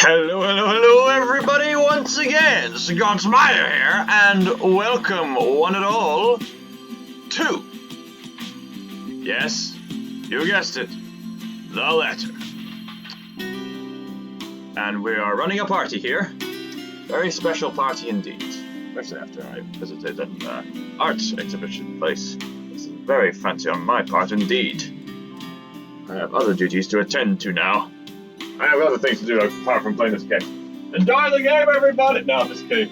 Hello, everybody, once again. ScotMaiar here, and welcome, one and all, to, yes, you guessed it, the letter. And we are running a party here. Very special party indeed. Especially after I visited an art exhibition place. This is very fancy on my part indeed. I have other duties to attend to now. I have other things to do apart from playing this game. Enjoy the game, everybody! No, I'm just kidding.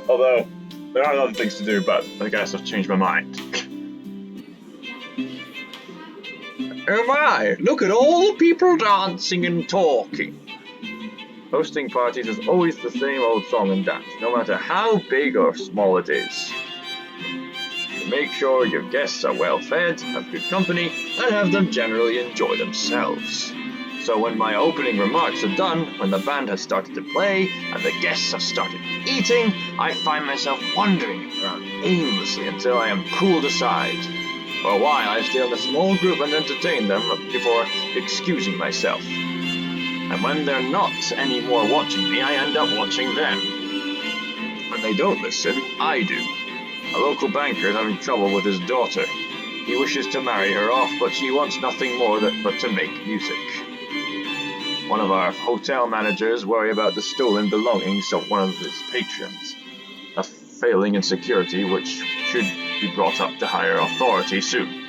Although, there are other things to do, but I guess I've changed my mind. Oh my! Look at all the people dancing and talking. Hosting parties is always the same old song and dance, no matter how big or small it is. Make sure your guests are well fed, have good company, and have them generally enjoy themselves. So when my opening remarks are done, when the band has started to play, and the guests have started eating, I find myself wandering around aimlessly until I am pulled aside. For a while I stay in a small group and entertain them before excusing myself. And when they're not anymore watching me, I end up watching them. When they don't listen, I do. A local banker is having trouble with his daughter. He wishes to marry her off, but she wants nothing more but to make music. One of our hotel managers worry about the stolen belongings of one of his patrons, a failing in security which should be brought up to higher authority soon.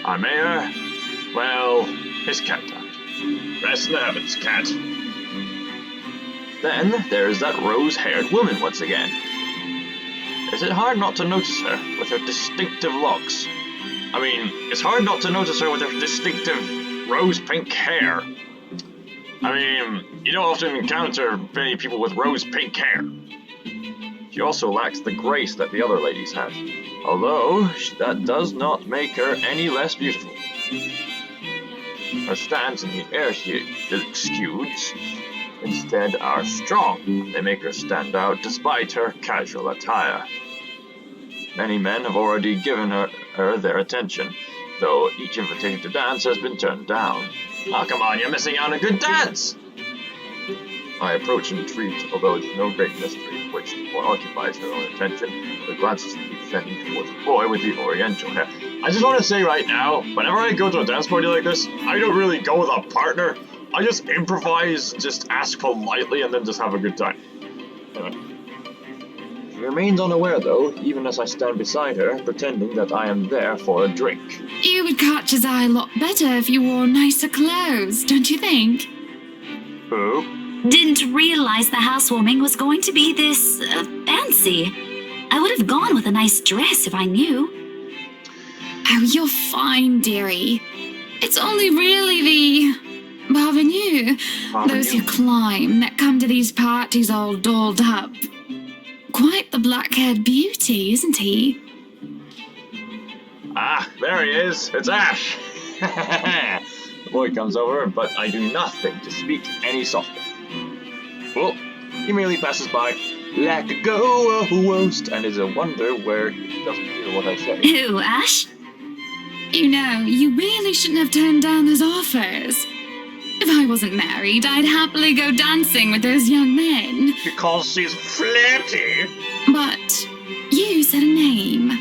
Our mayor, well, his cat died. Rest in the heavens, cat. Then there's that rose-haired woman once again. Is it hard not to notice her with her distinctive locks? I mean, it's hard not to notice her with her distinctive rose-pink hair. I mean, you don't often encounter many people with rose-pink hair. She also lacks the grace that the other ladies have, although that does not make her any less beautiful. Her stance and the air she exudes instead are strong. They make her stand out despite her casual attire. Many men have already given her their attention, though each invitation to dance has been turned down. Oh, come on, you're missing out on a good dance! I approach intrigued, although it's no great mystery which more occupies her own attention. The glances keep sending towards the boy with the oriental hair. I just want to say right now, whenever I go to a dance party like this, I don't really go with a partner. I just improvise, just ask politely, and then just have a good time. Anyway. She remains unaware, though, even as I stand beside her, pretending that I am there for a drink. You would catch his eye a lot better if you wore nicer clothes, don't you think? Who? Didn't realize the housewarming was going to be this fancy. I would have gone with a nice dress if I knew. Oh, you're fine, dearie. It's only really the parvenu, those who climb, that come to these parties all dolled up. Quite the black-haired beauty, isn't he? Ah, there he is. It's Ash. The boy comes over, but I do nothing to speak any softer. Well, he merely passes by, like a ghost, and is a wonder where he doesn't hear what I say. Who, Ash? You know, you really shouldn't have turned down those offers. If I wasn't married, I'd happily go dancing with those young men. Because she's flirty. But you said a name.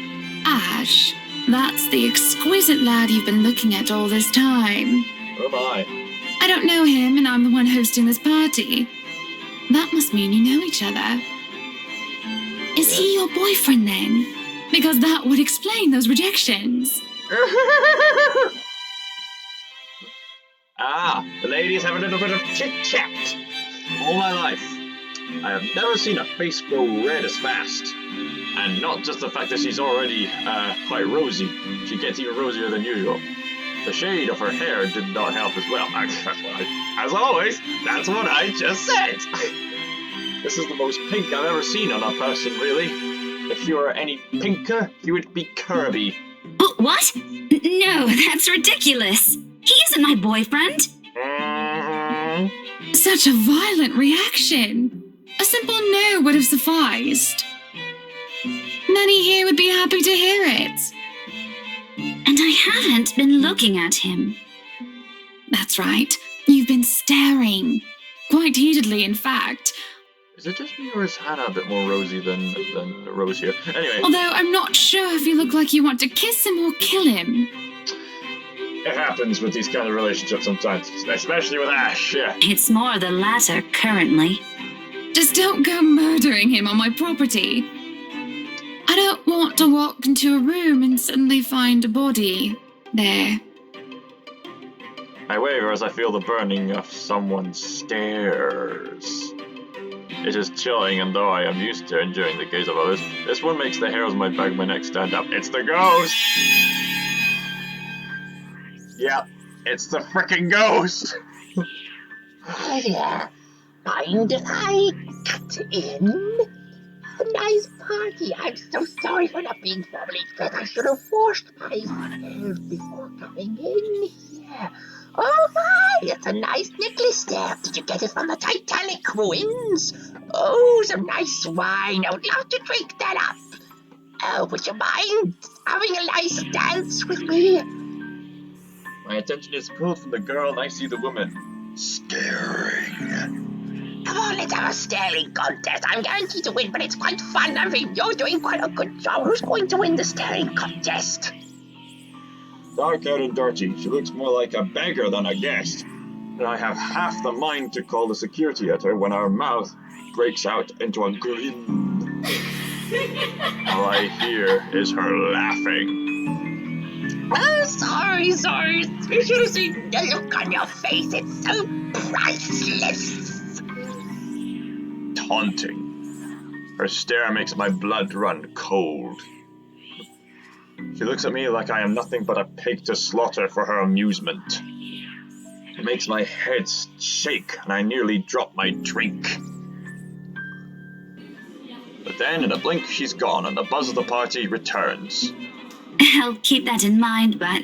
Ash. That's the exquisite lad you've been looking at all this time. Oh my. I don't know him, and I'm the one hosting this party. That must mean you know each other. Is he your boyfriend, then? Because that would explain those rejections. Ah, the ladies have a little bit of chit-chat. All my life, I have never seen a face grow red as fast. And not just the fact that she's already quite rosy. She gets even rosier than usual. The shade of her hair did not help as well. As always, that's what I just said. This is the most pink I've ever seen on a person, really. If you were any pinker, you would be Kirby. What? No, that's ridiculous. He isn't my boyfriend. Such a violent reaction. A simple no would have sufficed. Many here would be happy to hear it. And I haven't been looking at him. That's right. You've been staring. Quite heatedly, in fact. Is it just me, or is Hannah a bit more rosy than Rose here? Anyway. Although I'm not sure if you look like you want to kiss him or kill him. It happens with these kind of relationships sometimes, especially with Ash, yeah. It's more the latter, currently. Just don't go murdering him on my property. I don't want to walk into a room and suddenly find a body there. I waver as I feel the burning of someone's stares. It is chilling, and though I am used to enduring the gaze of others, this one makes the hairs on my back of my neck stand up. It's the ghost! Yep, it's the frickin' ghost! Hi there. Mind if I cut in? A nice party. I'm so sorry for not being formally dressed. I should have washed myself before coming in here. Oh my, it's a nice necklace there. Did you get it from the Titanic ruins? Oh, some nice wine. I would love to drink that up. Oh, would you mind having a nice dance with me? My attention is pulled from the girl, and I see the woman staring. Come on, let's have a staring contest. I'm guaranteed to win, but it's quite fun. I mean, you're doing quite a good job. Who's going to win the staring contest? Dark-haired and dirty, she looks more like a beggar than a guest. And I have half the mind to call the security at her when our mouth breaks out into a grin. All I hear is her laughing. Oh, sorry. You should have seen the look on your face. It's so priceless. Taunting. Her stare makes my blood run cold. She looks at me like I am nothing but a pig to slaughter for her amusement. It makes my head shake, and I nearly drop my drink. But then, in a blink, she's gone, and the buzz of the party returns. I'll keep that in mind, but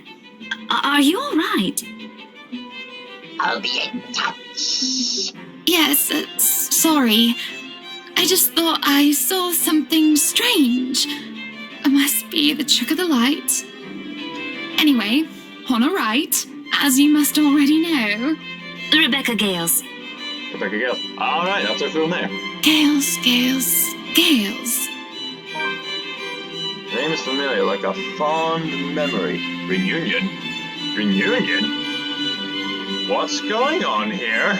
are you all right? I'll be in touch. Yes, sorry. I just thought I saw something strange. It must be the trick of the light. Anyway, on a right, as you must already know. Rebecca Gales. Rebecca Gales. Alright, that's her full name. Gales. The name is familiar, like a fond memory. Reunion? What's going on here?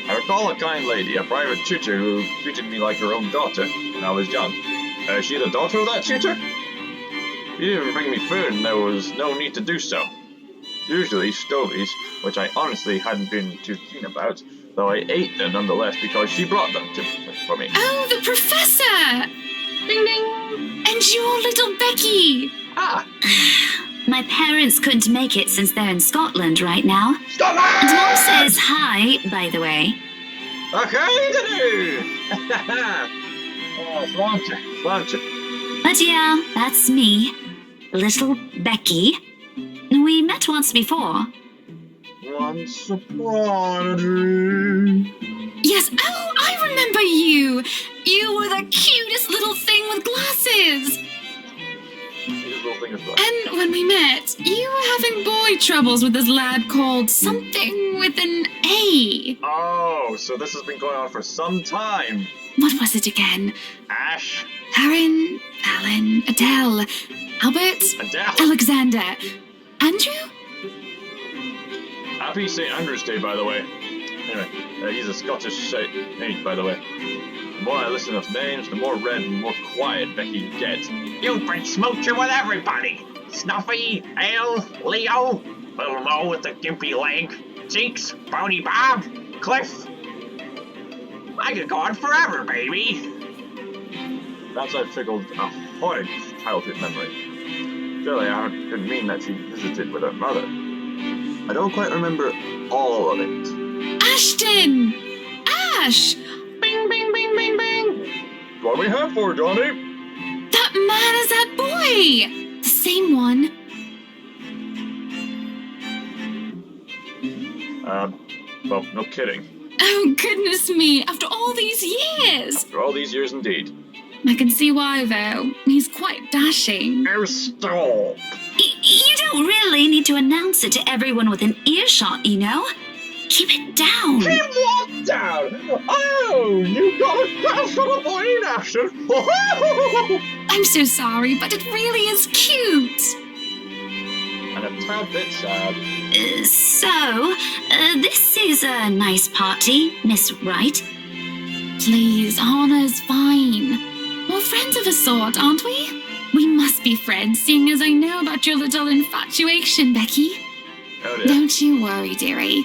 I recall a kind lady, a private tutor who treated me like her own daughter when I was young. Is she the daughter of that tutor? She didn't even bring me food, and there was no need to do so. Usually stovies, which I honestly hadn't been too keen about, though I ate them nonetheless because she brought them for me. Oh, the professor! Ding ding. And your little Becky! Ah! My parents couldn't make it since they're in Scotland right now. Stop And it! Mom says hi, by the way. Okay, oh, Slancher. But yeah, that's me. Little Becky. We met once before. Once upon a dream. Yes, oh, I remember you! You were the cutest little thing with glasses! And when we met, you were having boy troubles with this lad called something with an A. Oh, so this has been going on for some time. What was it again? Ash. Aaron, Alan, Adele, Albert, Adele. Alexander, Andrew? Happy St. Andrew's Day, by the way. Anyway, he's a Scottish saint, by the way. The more I listen to names, the more red and more quiet Becky gets. You've been smooching with everybody. Snuffy, Ale, Leo, Little Mo with the gimpy leg, Cheeks, Brownie Bob, Cliff. I could go on forever, baby. Perhaps I've triggered a horrid childhood memory. Surely I didn't mean that she visited with her mother. I don't quite remember all of it. Ashton! Ash! Bing bing bing bing bing. What we have for, Johnny? That man is that boy! The same one. Well, no kidding. Oh, goodness me, after all these years! After all these years indeed. I can see why, though. He's quite dashing. Oh, stop! You don't really need to announce it to everyone within earshot, you know? Keep it down. Keep what down? Oh, you got a crush on a boy in action. I'm so sorry, but it really is cute. And a tad bit sad. This is a nice party, Miss Wright. Please, Anna's fine. We're friends of a sort, aren't we? We must be friends, seeing as I know about your little infatuation, Becky. Oh dear. Don't you worry, dearie.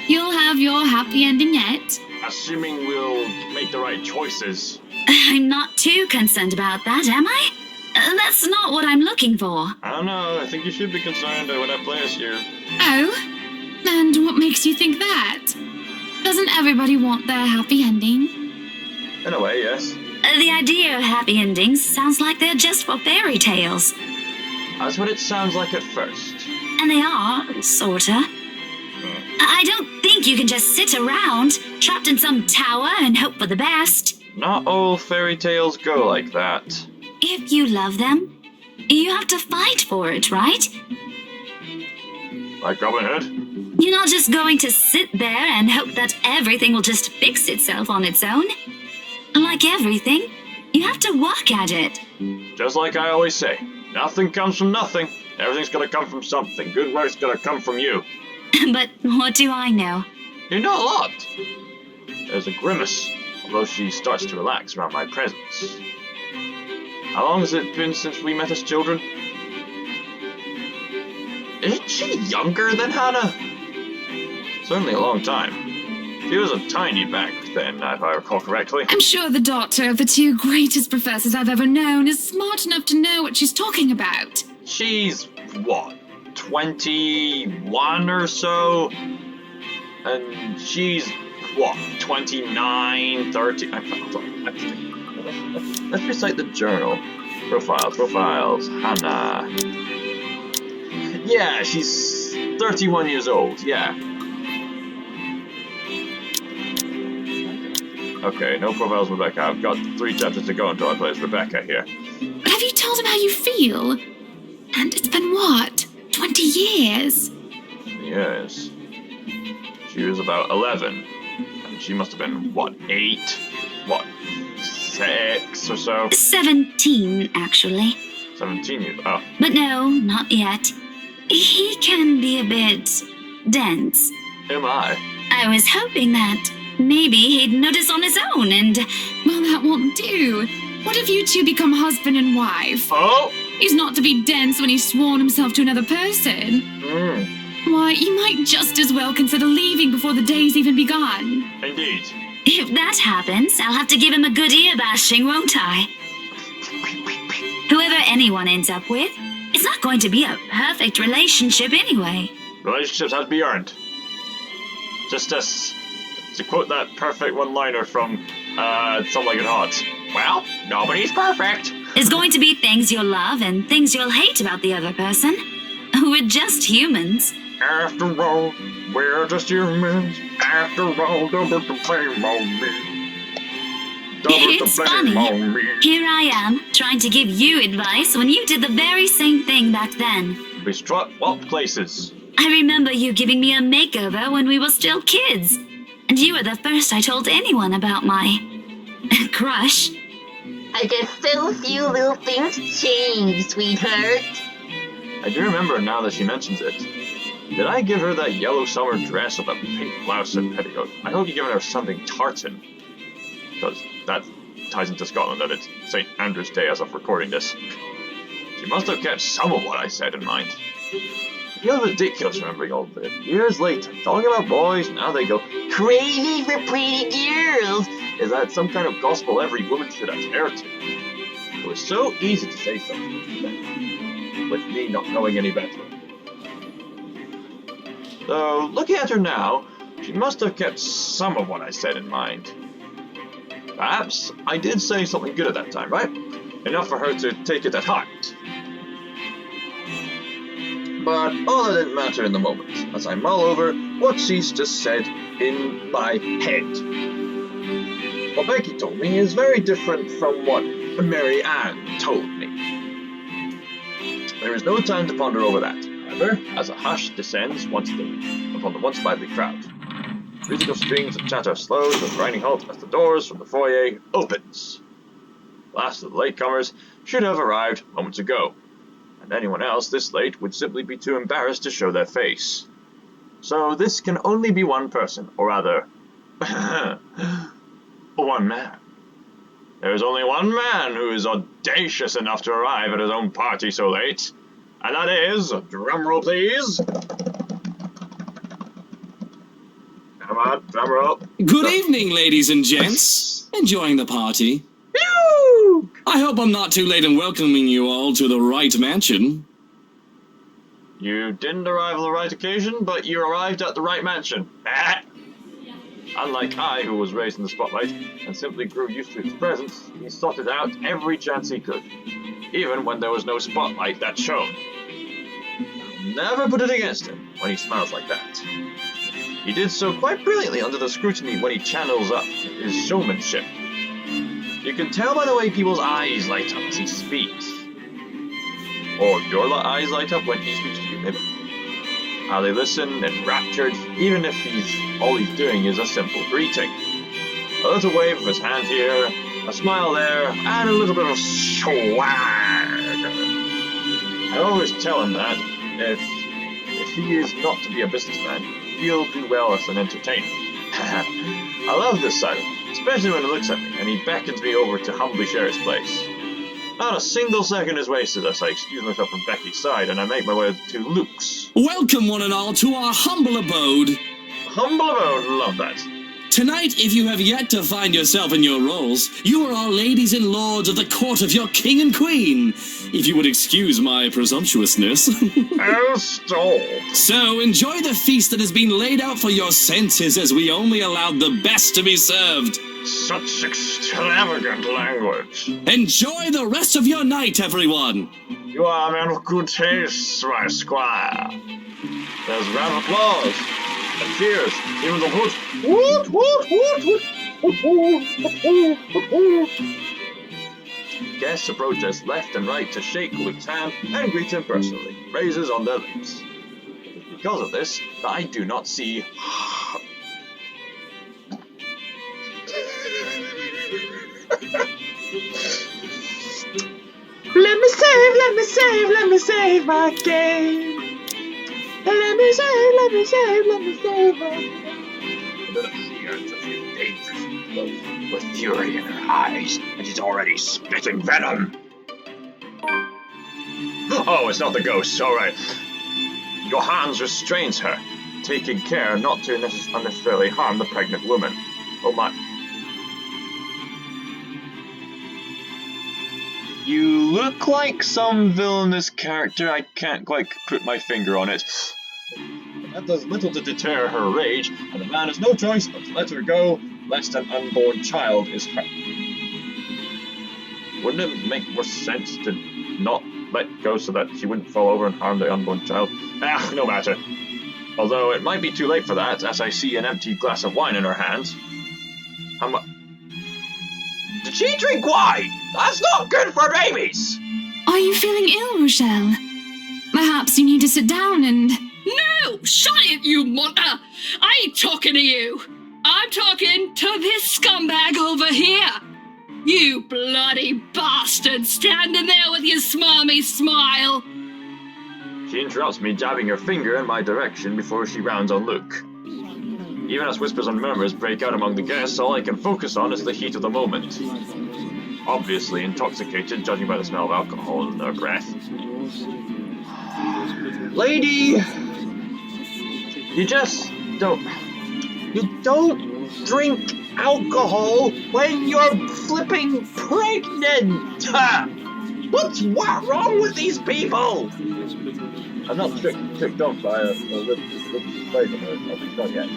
You'll have your happy ending yet. Assuming we'll make the right choices. I'm not too concerned about that, am I? That's not what I'm looking for. I don't know. I think you should be concerned when I play us here. Oh? And what makes you think that? Doesn't everybody want their happy ending? In a way, yes. The idea of happy endings sounds like they're just for fairy tales. That's what it sounds like at first. And they are, sorta. I don't think you can just sit around, trapped in some tower and hope for the best. Not all fairy tales go like that. If you love them, you have to fight for it, right? Like Robin Hood? You're not just going to sit there and hope that everything will just fix itself on its own. Like everything, you have to work at it. Just like I always say, nothing comes from nothing. Everything's gonna come from something. Good work's gonna come from you. But what do I know? You know a lot. There's a grimace, although she starts to relax around my presence. How long has it been since we met as children? Isn't she younger than Hannah? Certainly a long time. She was a tiny back then, if I recall correctly. I'm sure the daughter of the two greatest professors I've ever known is smart enough to know what she's talking about. She's, what, 21 or so? And she's, what, 29, 30? Let's recite the journal. Profiles, Hannah. Yeah, she's 31 years old, yeah. Okay, no profiles, Rebecca. I've got 3 chapters to go until I play as Rebecca here. But have you told him how you feel? And it's been what? 20 years? Yes. She was about 11. And she must have been, what, 8? What, 6 or so? 17, actually. 17 years, oh. But no, not yet. He can be a bit dense. Am I? I was hoping that maybe he'd notice on his own and... Well, that won't do. What if you two become husband and wife? Oh! He's not to be dense when he's sworn himself to another person. Why, you might just as well consider leaving before the day's even begun. Indeed. If that happens, I'll have to give him a good ear bashing, won't I? Whoever anyone ends up with, it's not going to be a perfect relationship anyway. Relationships have to be earned. Just as, to quote that perfect one-liner from, Something Like It Hot. Well, nobody's perfect. There's going to be things you'll love and things you'll hate about the other person. We're just humans. After all, we're just humans. After all, don't put the blame on me. Don't put It's the blame funny. on me. Here I am, trying to give you advice when you did the very same thing back then. We struck what places? I remember you giving me a makeover when we were still kids. And you were the first I told anyone about my crush. I guess so few little things change, sweetheart. I do remember now that she mentions it. Did I give her that yellow summer dress with a pink blouse and petticoat? I hope you've given her something tartan. Because that ties into Scotland and it's St. Andrew's Day as of recording this. She must have kept some of what I said in mind. I feel ridiculous remembering all of it. Years later, talking about boys, now they go, Crazy for pretty girls. is that some kind of gospel every woman should adhere to? It was so easy to say something then, with me not knowing any better. So, looking at her now, she must have kept some of what I said in mind. Perhaps I did say something good at that time, right? Enough for her to take it at heart. But all that didn't matter in the moment, as I mull over what she's just said in my head. What Becky told me is very different from what Mary Ann told me. There is no time to ponder over that, however, as a hush descends upon the once lively crowd. Musical strings of chatter slows to a grinding halt as the doors from the foyer opens. The last of the latecomers should have arrived moments ago, and anyone else this late would simply be too embarrassed to show their face. So this can only be one person, or rather, one man. There is only one man who is audacious enough to arrive at his own party so late, and that is, drumroll please. Come on, drumroll. Good evening, ladies and gents. Enjoying the party? Phew! I hope I'm not too late in welcoming you all to the right mansion. You didn't arrive on the right occasion, but you arrived at the right mansion. Unlike I, who was raised in the spotlight and simply grew used to its presence, he sought it out every chance he could, even when there was no spotlight that shone. I'll never put it against him when he smiles like that. He did so quite brilliantly under the scrutiny when he channels up his showmanship. You can tell by the way people's eyes light up as he speaks. Or your eyes light up when he speaks to you, maybe. How they listen, enraptured, even if all he's doing is a simple greeting. A little wave of his hand here, a smile there, and a little bit of swag. I always tell him that if he is not to be a businessman, he'll do well as an entertainer. I love this side of him, especially when he looks at me and he beckons me over to humbly share his place. Not a single second is wasted as I excuse myself from Becky's side and I make my way to Luke's. Welcome, one and all, to our humble abode. Humble abode, love that. Tonight, if you have yet to find yourself in your roles, you are all ladies and lords of the court of your king and queen. If you would excuse my presumptuousness. Oh, stall. So, enjoy the feast that has been laid out for your senses as we only allowed the best to be served. Such extravagant language. Enjoy the rest of your night, everyone. You are a man of good taste, my squire. There's a round of applause and cheers, even the hoot. Woot, woot, woot, woot, woot, woot, woot, woot. Guests approach us left and right to shake Luke's hand and greet him personally, raises on their lips. It is because of this that I do not see. Let me save my game. Let me save my game. I don't see her to feel dangerously close, with fury in her eyes, and she's already spitting venom. Oh, it's not the ghost, alright. Your hands restrains her, taking care not to unnecessarily harm the pregnant woman. Oh my. You look like some villainous character, I can't quite put my finger on it. That does little to deter her rage, and the man has no choice but to let her go, lest an unborn child is hurt. Wouldn't it make more sense to not let go so that she wouldn't fall over and harm the unborn child? Ah, no matter. Although it might be too late for that, as I see an empty glass of wine in her hands. How much? Did she drink wine? That's not good for babies! Are you feeling ill, Rochelle? Perhaps you need to sit down and... No! Shut it, you munter! I ain't talking to you! I'm talking to this scumbag over here! You bloody bastard standing there with your smarmy smile! She interrupts me, jabbing her finger in my direction before she rounds on Luke. Even as whispers and murmurs break out among the guests, all I can focus on is the heat of the moment. Obviously intoxicated, judging by the smell of alcohol in their breath. Lady! You don't drink alcohol when you're flipping pregnant! What's wrong with these people? I'm not tricked off by a little statement of not yet.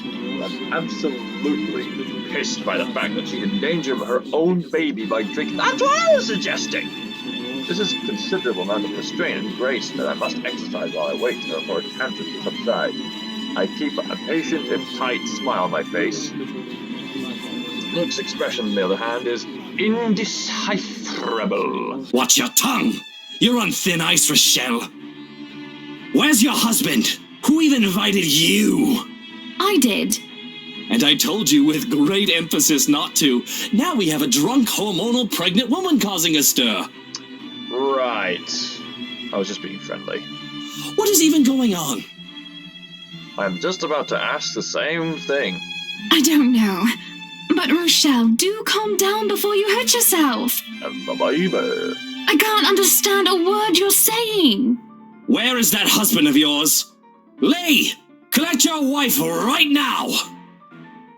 I'm absolutely pissed by the fact that she'd endanger her own baby by drinking. That's what I was suggesting! This is a considerable amount of restraint and grace that I must exercise while I wait for her tantrum to subside. I keep a patient, if tight, smile on my face. Luke's expression, on the other hand, is indecipherable. Watch your tongue! You're on thin ice, Rochelle. Where's your husband? Who even invited you? I did. And I told you with great emphasis not to. Now we have a drunk, hormonal, pregnant woman causing a stir. Right. I was just being friendly. What is even going on? I'm just about to ask the same thing. I don't know. But Rochelle, do calm down before you hurt yourself. Baby. I can't understand a word you're saying. Where is that husband of yours? Lee, collect your wife right now.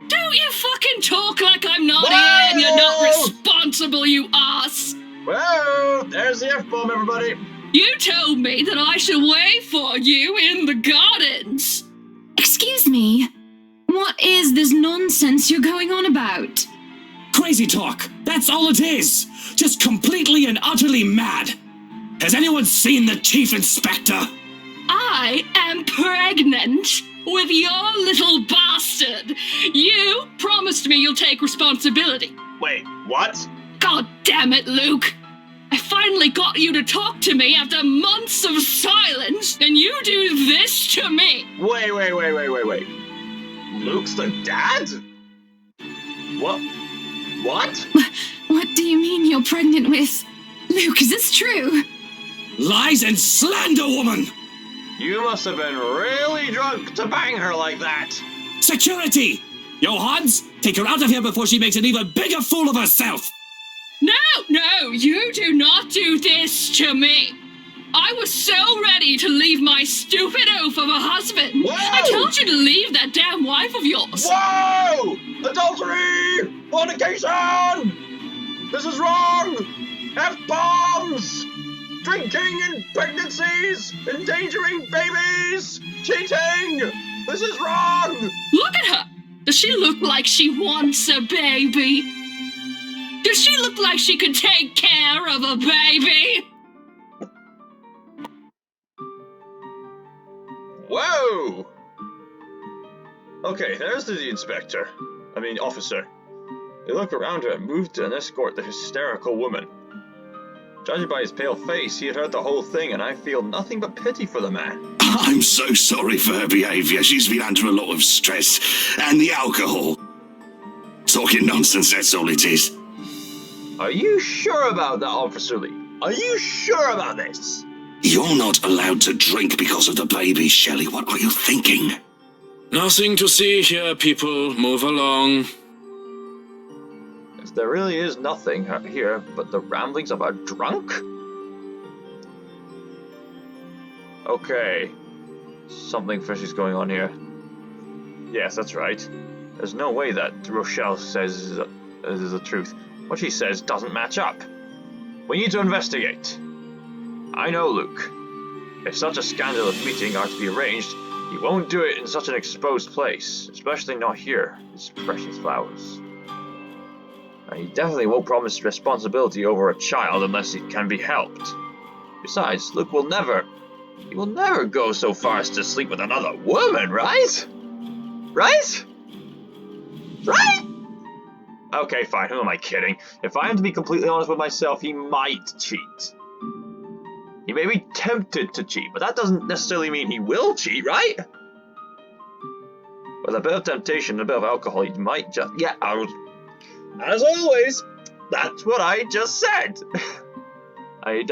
Don't you fucking talk like I'm not here and you're not responsible, you ass! Well, there's the F-bomb, everybody. You told me that I should wait for you in the gardens. Excuse me. What is this nonsense you're going on about? Crazy talk. That's all it is. Just completely and utterly mad. Has anyone seen the Chief Inspector? I am pregnant with your little bastard. You promised me you'll take responsibility. Wait, what? God damn it, Luke. I finally got you to talk to me after months of silence, and you do this to me. Wait. Luke's the dad? What? What do you mean you're pregnant with? Luke, is this true? Lies and slander, woman! You must have been really drunk to bang her like that. Security! Yo, Hans, take her out of here before she makes an even bigger fool of herself! No, you do not do this to me. I was so ready to leave my stupid oaf of a husband. Whoa! I told you to leave that damn wife of yours. Whoa! Adultery! Fornication! This is wrong! F-bombs! Drinking in pregnancies! Endangering babies! Cheating! This is wrong! Look at her! Does she look like she wants a baby? Does she look like she could take care of a baby? Whoa! Okay, there's the officer. He looked around her and moved to escort the hysterical woman. Judging by his pale face, he had heard the whole thing, and I feel nothing but pity for the man. I'm so sorry for her behaviour. She's been under a lot of stress. And the alcohol. Talking nonsense, that's all it is. Are you sure about that, Officer Lee? Are you sure about this? You're not allowed to drink because of the baby, Shelley. What are you thinking? Nothing to see here, people. Move along. There really is nothing here but the ramblings of a drunk? Okay. Something fishy's going on here. Yes, that's right. There's no way that Rochelle says is the truth. What she says doesn't match up. We need to investigate. I know Luke. If such a scandalous meeting are to be arranged, he won't do it in such an exposed place, especially not here, his precious flowers. And he definitely won't promise responsibility over a child unless it can be helped. Besides, Luke will never go so far as to sleep with another woman, right? Right? Right? Okay, fine, who am I kidding? If I am to be completely honest with myself, he might cheat. He may be tempted to cheat, but that doesn't necessarily mean he will cheat, right? With a bit of temptation and a bit of alcohol, he might just... Yeah, as always, that's what I just said. And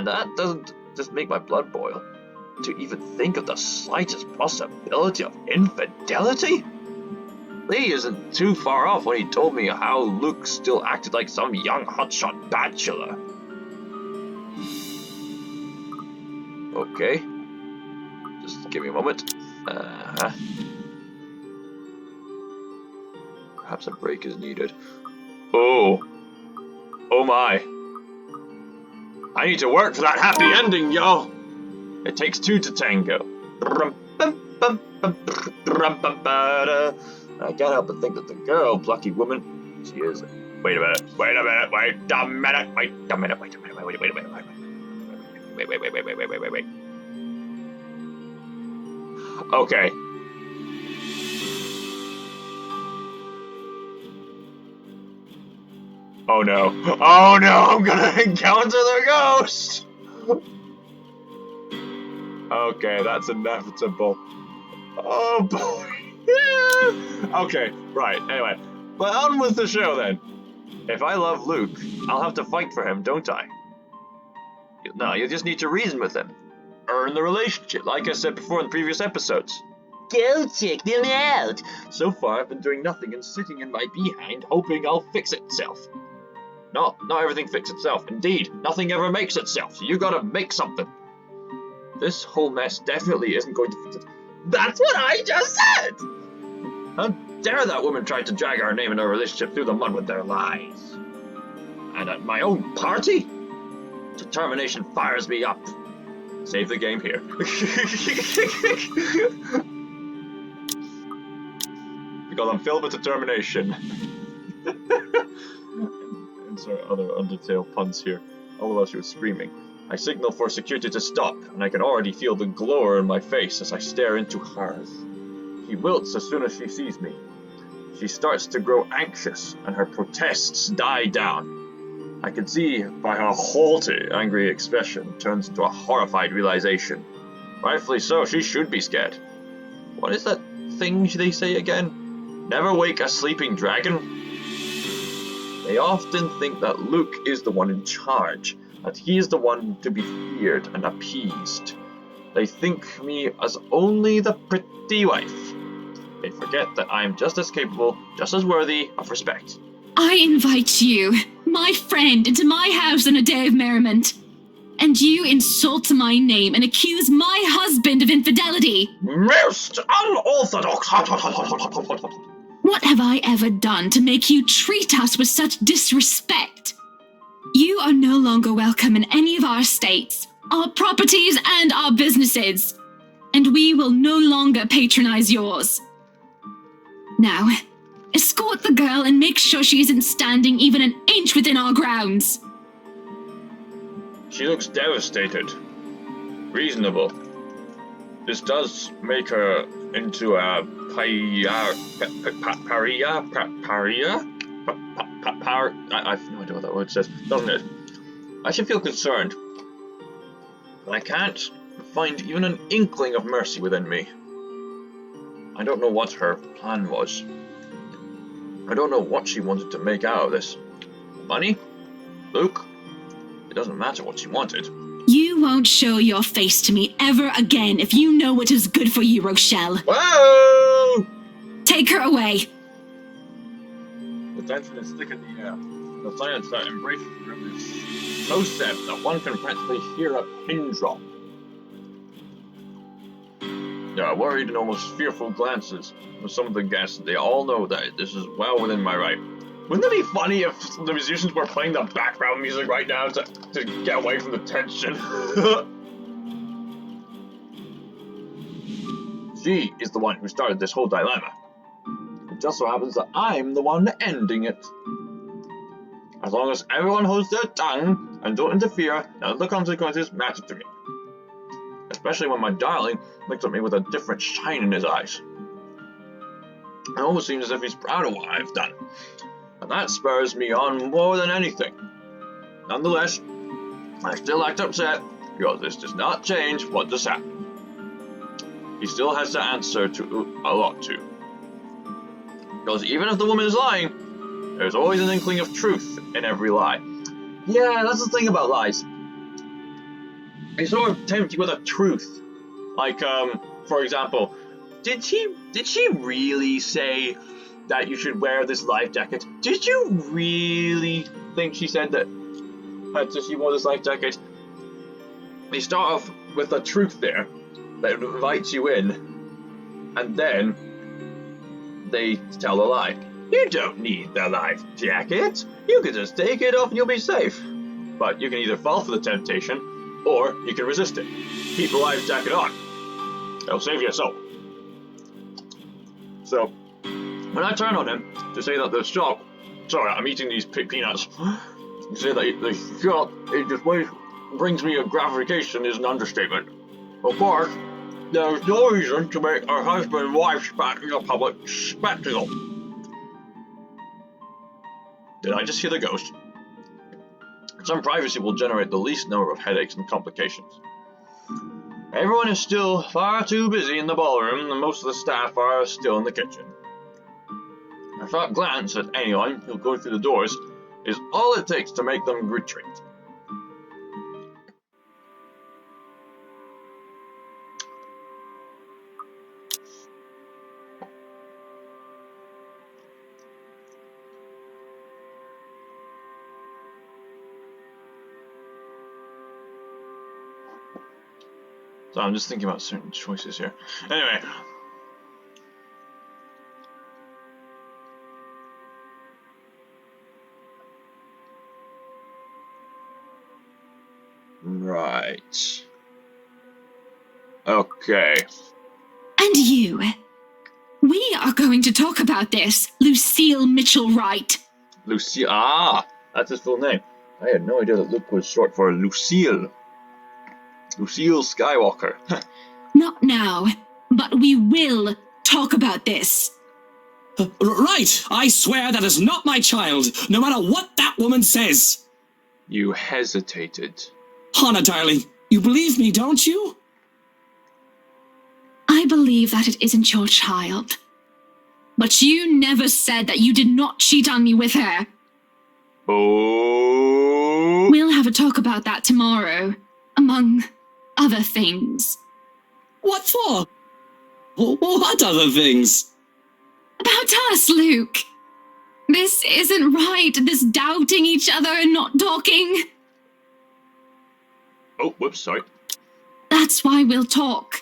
that doesn't just make my blood boil. To even think of the slightest possibility of infidelity? Lee isn't too far off when he told me how Luke still acted like some young hotshot bachelor. Okay. Just give me a moment. Perhaps a break is needed. Oh my. I need to work for that happy ending, y'all. It takes two to tango. I can't help but think that the girl, plucky woman, she is. Wait a minute. Okay. Oh no, I'm gonna encounter the ghost! Okay, that's inevitable. Oh boy. Okay, right, anyway. But on with the show then. If I love Luke, I'll have to fight for him, don't I? No, you just need to reason with him. Earn the relationship, like I said before in the previous episodes. Go check them out! So far, I've been doing nothing and sitting in my behind, hoping I'll fix itself. Not everything fixes itself. Indeed, nothing ever makes itself, so you gotta make something. This whole mess definitely isn't going to fix it. That's what I just said! How dare that woman try to drag our name and our relationship through the mud with their lies? And at my own party? Determination fires me up. Save the game here. Because I'm filled with determination. Insert other Undertale puns here. All of us were screaming. I signal for security to stop, and I can already feel the glower in my face as I stare into hers. She wilts as soon as she sees me. She starts to grow anxious, and her protests die down. I can see by her haughty, angry expression turns into a horrified realization. Rightfully so, she should be scared. What is that thing they say again? Never wake a sleeping dragon? They often think that Luke is the one in charge, that he is the one to be feared and appeased. They think me as only the pretty wife. They forget that I am just as capable, just as worthy of respect. I invite you, my friend, into my house on a day of merriment. And you insult my name and accuse my husband of infidelity. Most unorthodox! What have I ever done to make you treat us with such disrespect? You are no longer welcome in any of our estates, our properties, and our businesses. And we will no longer patronize yours. Now, escort the girl and make sure she isn't standing even an inch within our grounds. She looks devastated. Reasonable. This does make her into a paria. I have no idea what that word says, doesn't it? I should feel concerned. But I can't find even an inkling of mercy within me. I don't know what her plan was. I don't know what she wanted to make out of this. Money? Luke? It doesn't matter what she wanted. You won't show your face to me ever again if you know what is good for you, Rochelle. Whoa! Take her away. The tension is thick in the air. The silence that embraces the room is so set that one can practically hear a pin drop. There are worried and almost fearful glances from some of the guests. They all know that this is well within my right. Wouldn't it be funny if the musicians were playing the background music right now to get away from the tension? She is the one who started this whole dilemma. It just so happens that I'm the one ending it. As long as everyone holds their tongue and don't interfere, none of the consequences matter to me. Especially when my darling looks at me with a different shine in his eyes. It almost seems as if he's proud of what I've done. And that spurs me on more than anything. Nonetheless, I still act upset because this does not change what just happened. He still has to answer to a lot too. Because even if the woman is lying, there's always an inkling of truth in every lie. Yeah, that's the thing about lies. They sort of tempt you with a truth. Like, for example, did she really say that you should wear this life jacket? Did you really think she said that she wore this life jacket? They start off with a truth there that invites you in, and then they tell a lie. You don't need the life jacket. You can just take it off and you'll be safe. But you can either fall for the temptation, or you can resist it. Keep the life jacket on. It'll save your soul. So, when I turn on him to say that the shop, sorry, I'm eating these peanuts, to say that the shop, it just brings me a gratification is an understatement. Of course, there's no reason to make our husband and wife spectacle a public spectacle. Did I just hear the ghost? Some privacy will generate the least number of headaches and complications. Everyone is still far too busy in the ballroom, and most of the staff are still in the kitchen. A sharp glance at anyone who goes through the doors is all it takes to make them retreat. So I'm just thinking about certain choices here. Anyway. Right. Okay. And you. We are going to talk about this, Lucille Mitchell-Wright. Lucille. Ah, that's his full name. I had no idea that Luke was short for Lucille. Lucille Skywalker. Not now, but we will talk about this. Right! I swear that is not my child, no matter what that woman says! You hesitated. Hannah, darling, you believe me, don't you? I believe that it isn't your child. But you never said that you did not cheat on me with her. Oh. We'll have a talk about that tomorrow, among other things. What for? What other things? About us, Luke. This isn't right, this doubting each other and not talking. Oh, whoops, sorry. That's why we'll talk.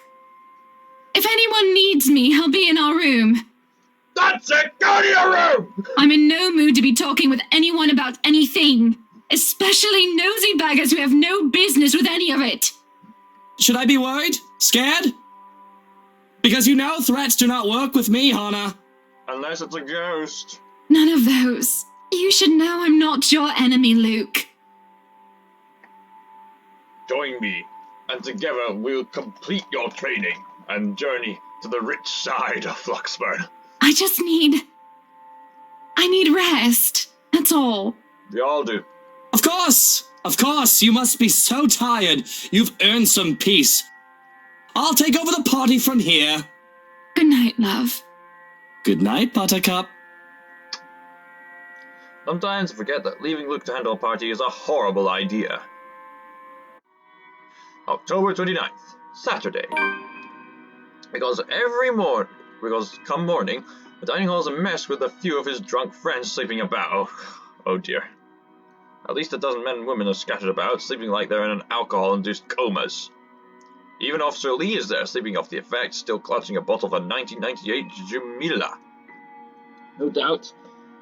If anyone needs me, I'll be in our room. That's it! Go to your room! I'm in no mood to be talking with anyone about anything, especially nosy baggers who have no business with any of it. Should I be worried? Scared? Because you know threats do not work with me, Hannah. Unless it's a ghost. None of those. You should know I'm not your enemy, Luke. Join me, and together we'll complete your training and journey to the rich side of Fluxburn. I need rest. That's all. We all do. Of course, you must be so tired. You've earned some peace. I'll take over the party from here. Good night, love. Good night, Buttercup. Sometimes I forget that leaving Luke to handle a party is a horrible idea. October 29th, Saturday. Because come morning, the dining hall is a mess with a few of his drunk friends sleeping about. Oh dear. At least a dozen men and women are scattered about, sleeping like they're in an alcohol-induced comas. Even Officer Lee is there, sleeping off the effects, still clutching a bottle of a 1998 Jumila. No doubt,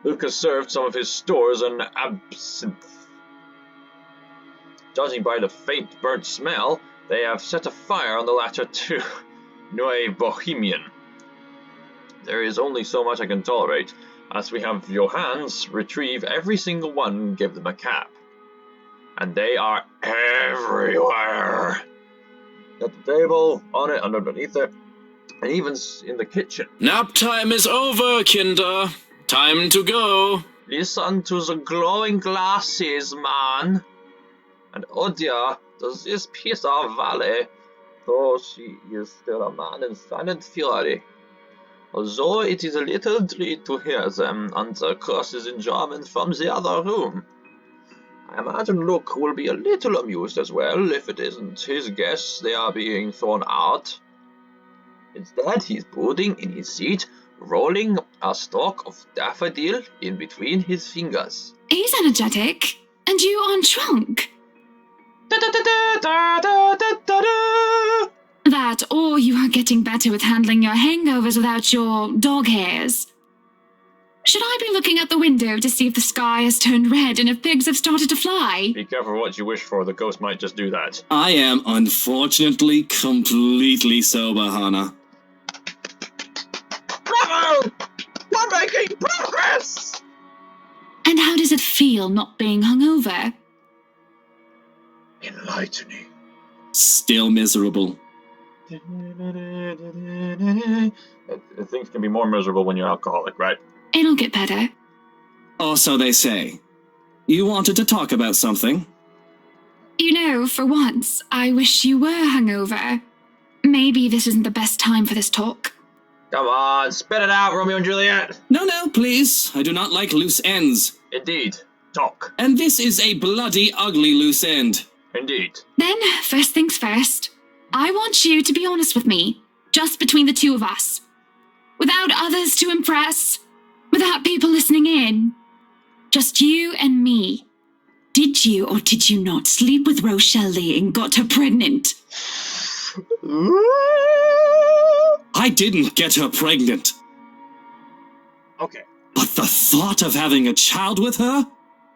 Luke has served some of his stores on absinthe. Judging by the faint burnt smell, they have set a fire on the latter too. Noe Bohemian. There is only so much I can tolerate, as we have Johannes retrieve every single one and give them a cap. And they are everywhere. At the table, on it, and underneath it, and even in the kitchen. Nap time is over, Kinder. Time to go. Listen to the glowing glasses, man. And oh dear, does this piece of valley, though she is still a man in silent fury. Although it is a little treat to hear them answer curses in German from the other room. I imagine Luke will be a little amused as well if it isn't his guests they are being thrown out. Instead, he's brooding in his seat, rolling a stalk of daffodil in between his fingers. He's energetic, and you aren't drunk. That, or you are getting better with handling your hangovers without your dog hairs. Should I be looking out the window to see if the sky has turned red and if pigs have started to fly? Be careful what you wish for, the ghost might just do that. I am unfortunately completely sober, Hannah. Bravo! We're making progress! And how does it feel not being hungover? Enlightening. Still miserable. Things can be more miserable when you're alcoholic, right? It'll get better. Or so they say. You wanted to talk about something? You know, for once, I wish you were hungover. maybe this isn't the best time for this talk. Come on, spit it out, Romeo and Juliet. No, please. I do not like loose ends. Indeed. Talk. And this is a bloody ugly loose end. Indeed. Then, first things first, I want you to be honest with me, just between the two of us. Without others to impress, without people listening in. Just you and me. Did you or did you not sleep with Rochelle Lee and got her pregnant? I didn't get her pregnant. Okay. But the thought of having a child with her?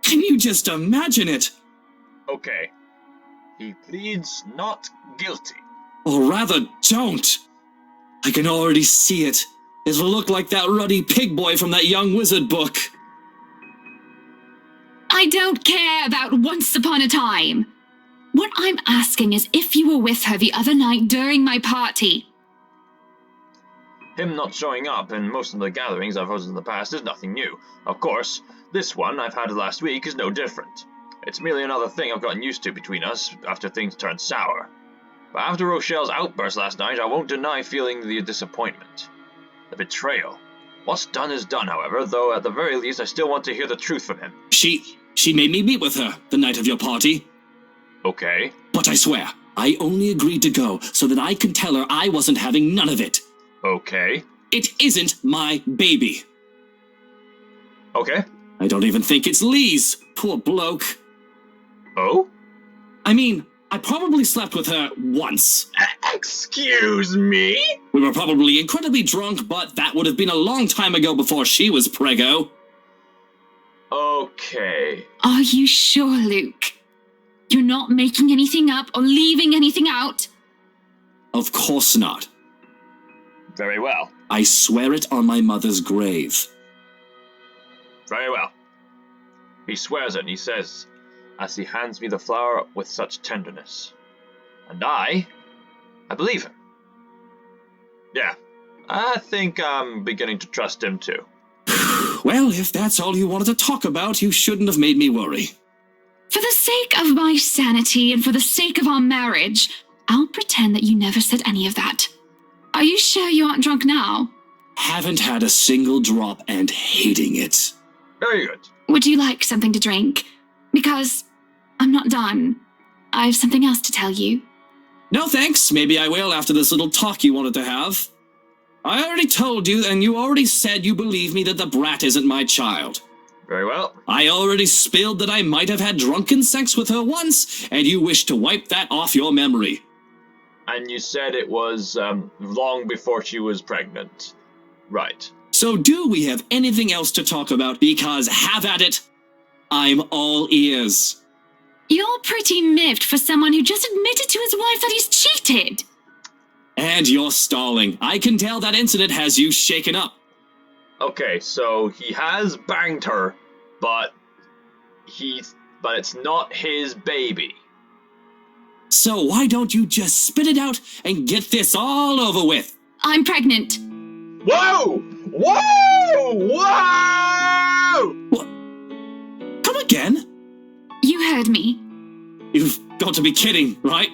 Can you just imagine it? Okay. He pleads not guilty. Or rather, don't. I can already see it. It'll look like that ruddy pig boy from that Young Wizard book. I don't care about once upon a time. What I'm asking is if you were with her the other night during my party. Him not showing up in most of the gatherings I've hosted in the past is nothing new. Of course, this one I've had last week is no different. It's merely another thing I've gotten used to between us after things turned sour. But after Rochelle's outburst last night, I won't deny feeling the disappointment. The betrayal. What's done is done, however, though at the very least I still want to hear the truth from him. She made me meet with her the night of your party. Okay. But I swear, I only agreed to go so that I could tell her I wasn't having none of it. Okay. It isn't my baby. Okay. I don't even think it's Lee's. Poor bloke. Oh? I mean, I probably slept with her once. Excuse me? We were probably incredibly drunk, but that would have been a long time ago before she was preggo. Okay. Are you sure, Luke? You're not making anything up or leaving anything out? Of course not. Very well. I swear it on my mother's grave. Very well. He swears it and he says, as he hands me the flower with such tenderness. And I believe him. Yeah, I think I'm beginning to trust him too. Well, if that's all you wanted to talk about, you shouldn't have made me worry. For the sake of my sanity and for the sake of our marriage, I'll pretend that you never said any of that. Are you sure you aren't drunk now? Haven't had a single drop and hating it. Very good. Would you like something to drink? Because I'm not done. I have something else to tell you. No thanks, maybe I will after this little talk you wanted to have. I already told you, and you already said you believe me that the brat isn't my child. Very well. I already spilled that I might have had drunken sex with her once, and you wish to wipe that off your memory. And you said it was long before she was pregnant. Right. So do we have anything else to talk about? Because have at it. I'm all ears. You're pretty miffed for someone who just admitted to his wife that he's cheated. And you're stalling. I can tell that incident has you shaken up. Okay, so he has banged her, but it's not his baby. So why don't you just spit it out and get this all over with? I'm pregnant. Whoa! Whoa! Whoa! What? Come again? You heard me. You've got to be kidding, right?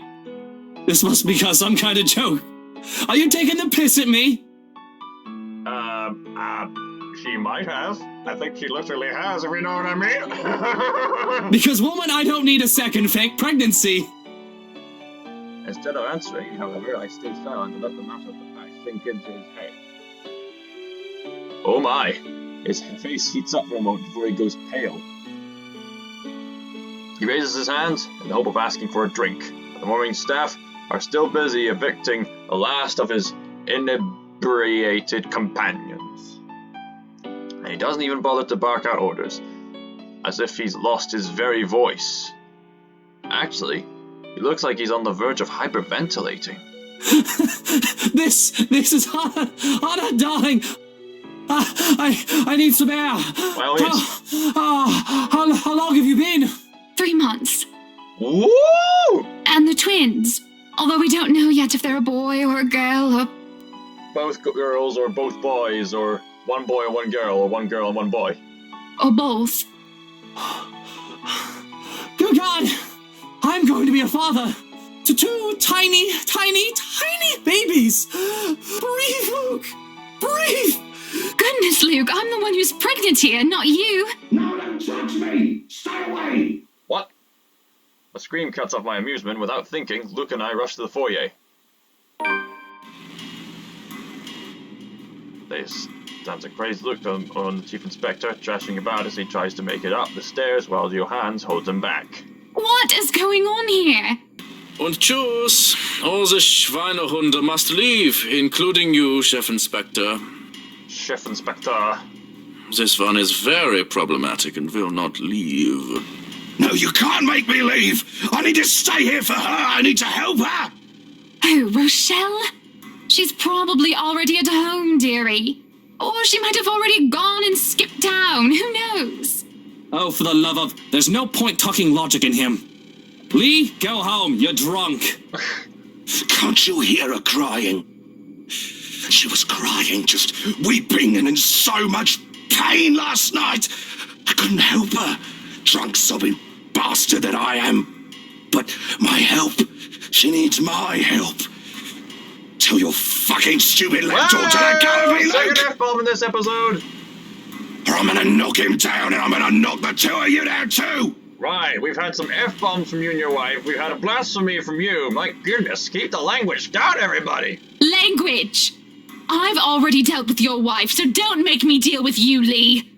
This must be some kind of joke. Are you taking the piss at me? She might have. I think she literally has, if you know what I mean. Because, woman, I don't need a second fake pregnancy. Instead of answering, however, I stay silent and let the matter of the fact sink into his head. Oh my! His face heats up for a moment before he goes pale. He raises his hands in the hope of asking for a drink. The morning staff are still busy evicting the last of his inebriated companions. And he doesn't even bother to bark out orders, as if he's lost his very voice. Actually, he looks like he's on the verge of hyperventilating. This is Hannah, darling. I need some air. Well, How long have you been? 3 months. Woo! And the twins. Although we don't know yet if they're a boy or a girl or... Both girls or both boys, or one boy and one girl, or one girl and one boy. or both. Good God! I'm going to be a father! to two tiny babies. Breathe, Luke. Breathe. Goodness, Luke, I'm the one who's pregnant here, not you. No, don't touch me! Stay away! What? A scream cuts off my amusement. Without thinking, Luke and I rush to the foyer. They stands a crazed look on the Chief Inspector, thrashing about as he tries to make it up the stairs while Johannes holds him back. What is going on here? Und tschüss. All the Schweinehunde must leave, including you, Chef Inspector. Chef Inspector. This one is very problematic and will not leave. No, you can't make me leave! I need to stay here for her! I need to help her! Oh, Rochelle? She's probably already at home, dearie. Or she might have already gone and skipped town. Who knows? Oh, for the love of... There's no point talking logic in him. Lee, go home. You're drunk. Can't you hear her crying? She was crying, just weeping and in so much pain last night. I couldn't help her. Drunk, sobbing bastard that I am. But my help. She needs my help. Tell your fucking stupid lapdog to let go of me, Luke! Second F-bomb in this episode! Or I'm gonna knock him down and I'm gonna knock the two of you down too! Right, we've had some F-bombs from you and your wife. We've had a blasphemy from you. My goodness, keep the language down, everybody! Language! I've already dealt with your wife, so don't make me deal with you, Lee.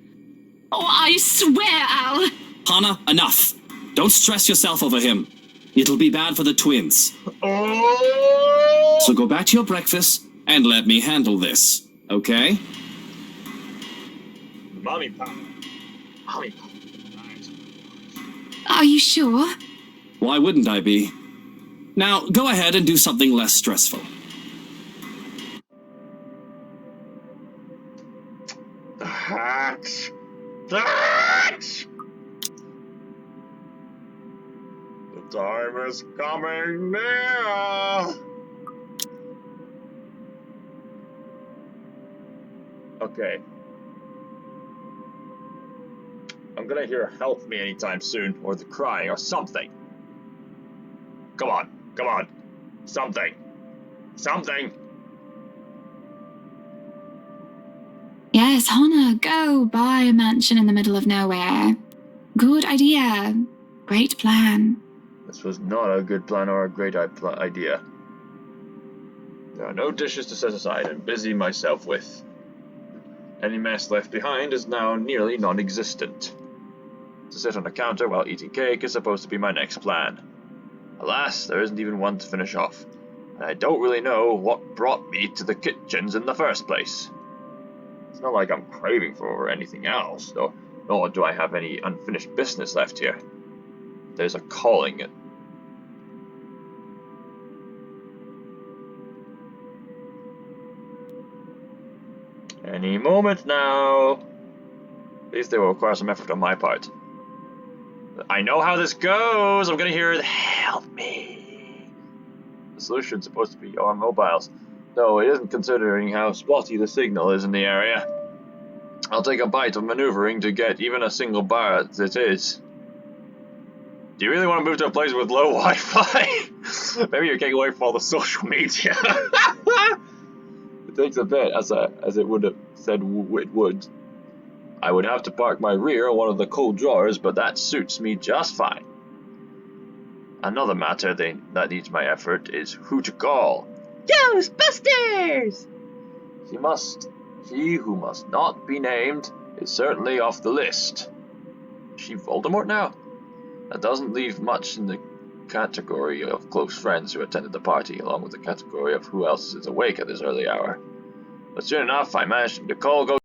Oh, I swear, Al. Hannah, enough. Don't stress yourself over him. It'll be bad for the twins. Oh! So go back to your breakfast and let me handle this, okay? Mommy pop. Mommy pop. Are you sure? Why wouldn't I be? Now, go ahead and do something less stressful. The hatch! The hatch! The time is coming near! Okay. I'm gonna hear help me anytime soon, or the crying, or something. Come on, come on. Something. Something! Yes, Hannah, go buy a mansion in the middle of nowhere. Good idea. Great plan. This was not a good plan or a great idea. There are no dishes to set aside and busy myself with. Any mess left behind is now nearly non-existent. To sit on a counter while eating cake is supposed to be my next plan. Alas, there isn't even one to finish off, and I don't really know what brought me to the kitchens in the first place. It's not like I'm craving for anything else, though, nor do I have any unfinished business left here. There's a calling. Any moment now. At least they will require some effort on my part. I know how this goes. I'm gonna hear help me. The solution's supposed to be on mobiles, though it isn't considering how spotty the signal is in the area. I'll take a bite of maneuvering to get even a single bar as it is. Do you really want to move to a place with low Wi-Fi? Maybe you're getting away from all the social media. It takes a bit, as it would have said it would. I would have to park my rear in one of the cold drawers, but that suits me just fine. Another matter that needs my effort is who to call. Ghostbusters! She who must not be named is certainly off the list. Is she Voldemort now? That doesn't leave much in the category of close friends who attended the party, along with the category of who else is awake at this early hour. But soon enough, I managed to call